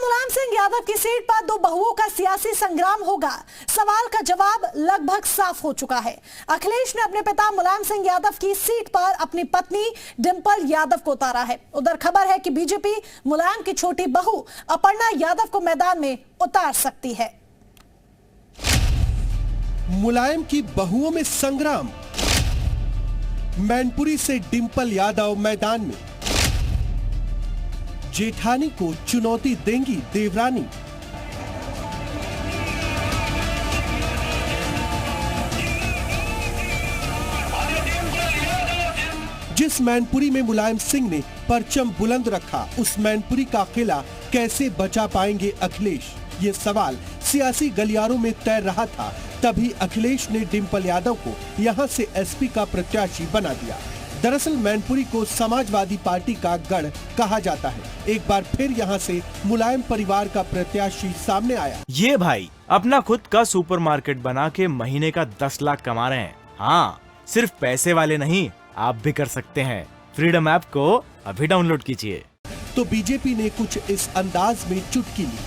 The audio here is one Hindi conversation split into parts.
मुलायम सिंह यादव की सीट पर दो बहुओं का सियासी संग्राम होगा। सवाल का जवाब लगभग साफ हो चुका है। अखिलेश ने अपने पिता मुलायम सिंह यादव की सीट पर अपनी पत्नी डिंपल यादव को उतारा है। उधर खबर है कि बीजेपी मुलायम की छोटी बहू अपर्णा यादव को मैदान में उतार सकती है। मुलायम की बहुओं में संग्राम, मैनपुरी से डिंपल यादव मैदान में। जेठानी को चुनौती देंगी देवरानी। जिस मैनपुरी में मुलायम सिंह ने परचम बुलंद रखा, उस मैनपुरी का किला कैसे बचा पाएंगे अखिलेश? ये सवाल सियासी गलियारों में तैर रहा था। तभी अखिलेश ने डिंपल यादव को यहां से एसपी का प्रत्याशी बना दिया। दरअसल मैनपुरी को समाजवादी पार्टी का गढ़ कहा जाता है। एक बार फिर यहां से मुलायम परिवार का प्रत्याशी सामने आया। ये भाई अपना खुद का सुपरमार्केट बना के महीने का 10 लाख कमा रहे हैं। हाँ, सिर्फ पैसे वाले नहीं, आप भी कर सकते हैं। फ्रीडम ऐप को अभी डाउनलोड कीजिए। तो बीजेपी ने कुछ इस अंदाज में चुटकी ली।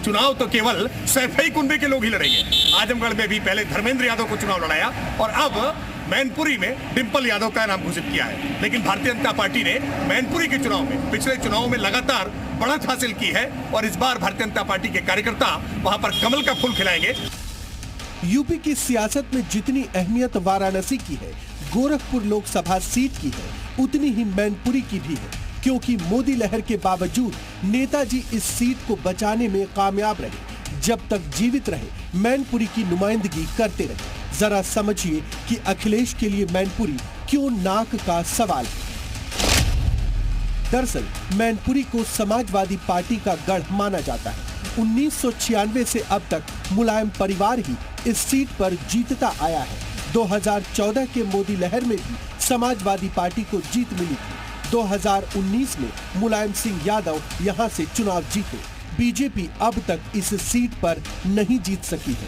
चुनाव तो केवल सैफई कुनबे के लोग ही लड़ेंगे। आजमगढ़ में भी पहले धर्मेंद्र यादव को चुनाव लड़ाया और अब मैनपुरी में डिंपल यादव का नाम घोषित किया है। लेकिन भारतीय जनता पार्टी ने मैनपुरी के चुनाव में, पिछले चुनाव में लगातार बढ़त हासिल की है और इस बार भारतीय जनता पार्टी के कार्यकर्ता वहां पर कमल का फूल खिलाएंगे। यूपी की सियासत में जितनी अहमियत वाराणसी की है, गोरखपुर लोकसभा सीट की है, उतनी ही मैनपुरी की भी है। क्योंकि मोदी लहर के बावजूद नेताजी इस सीट को बचाने में कामयाब रहे। जब तक जीवित रहे, मैनपुरी की नुमाइंदगी करते रहे। जरा समझिए कि अखिलेश के लिए मैनपुरी क्यों नाक का सवाल है। दरअसल मैनपुरी को समाजवादी पार्टी का गढ़ माना जाता है। 1996 से अब तक मुलायम परिवार ही इस सीट पर जीतता आया है। 2014 के मोदी लहर में भी समाजवादी पार्टी को जीत मिली थी। 2019 में मुलायम सिंह यादव यहां से चुनाव जीते। बीजेपी अब तक इस सीट पर नहीं जीत सकी है।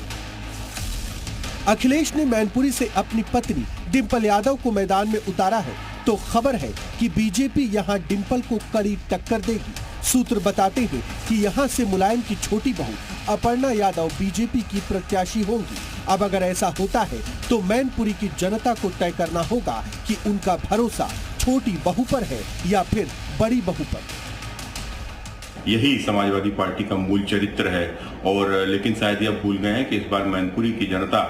अखिलेश ने मैनपुरी से अपनी पत्नी डिंपल यादव को मैदान में उतारा है, तो खबर है कि बीजेपी यहां डिंपल को कड़ी टक्कर देगी। सूत्र बताते हैं कि यहां से मुलायम की छोटी बहू अपर्णा यादव बीजेपी की प्रत्याशी होंगी। अब अगर ऐसा होता है तो मैनपुरी की जनता को तय करना होगा कि उनका भरोसा छोटी बहू पर है या फिर बड़ी बहू पर। यही समाजवादी पार्टी का मूल चरित्र है। और लेकिन शायद ये भूल गए हैं कि इस बार मैनपुरी की जनता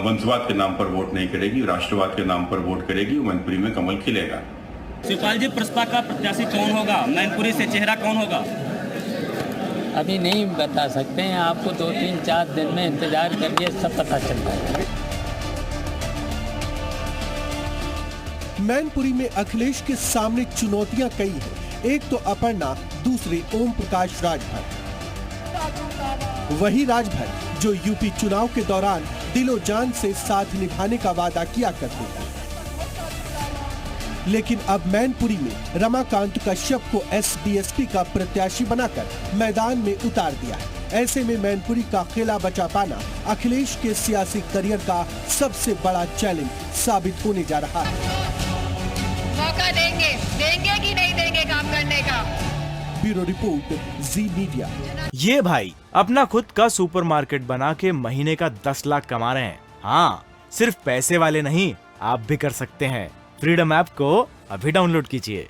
वंशवाद के नाम पर वोट नहीं करेगी, राष्ट्रवाद के नाम पर वोट करेगी। मैनपुरी में कमल खिलेगा। शिवपाल जी, प्रस्ताव का प्रत्याशी कौन होगा? मैनपुरी से चेहरा कौन होगा? अभी नहीं बता सकते हैं। आपको 2-3-4 दिन में इंतजार करिए, सब पता चल जाएगा। मैनपुरी में अखिलेश के सामने चुनौतियां कई हैं। एक तो अपर्णा, दूसरे ओम प्रकाश राजभर। वही राजभर जो यूपी चुनाव के दौरान दिलो जान से साथ निभाने का वादा किया करते थे। लेकिन अब मैनपुरी में रमाकांत कश्यप को एसडीएसपी का प्रत्याशी बनाकर मैदान में उतार दिया है। ऐसे में मैनपुरी का किला बचा पाना अखिलेश के सियासी करियर का सबसे बड़ा चैलेंज साबित होने जा रहा है। मौका देंगे कि नहीं देंगे काम करने का। ब्यूरो रिपोर्ट, जी मीडिया। ये भाई अपना खुद का सुपरमार्केट बना के महीने का 10 लाख कमा रहे हैं। हाँ, सिर्फ पैसे वाले नहीं, आप भी कर सकते हैं। फ्रीडम ऐप को अभी डाउनलोड कीजिए।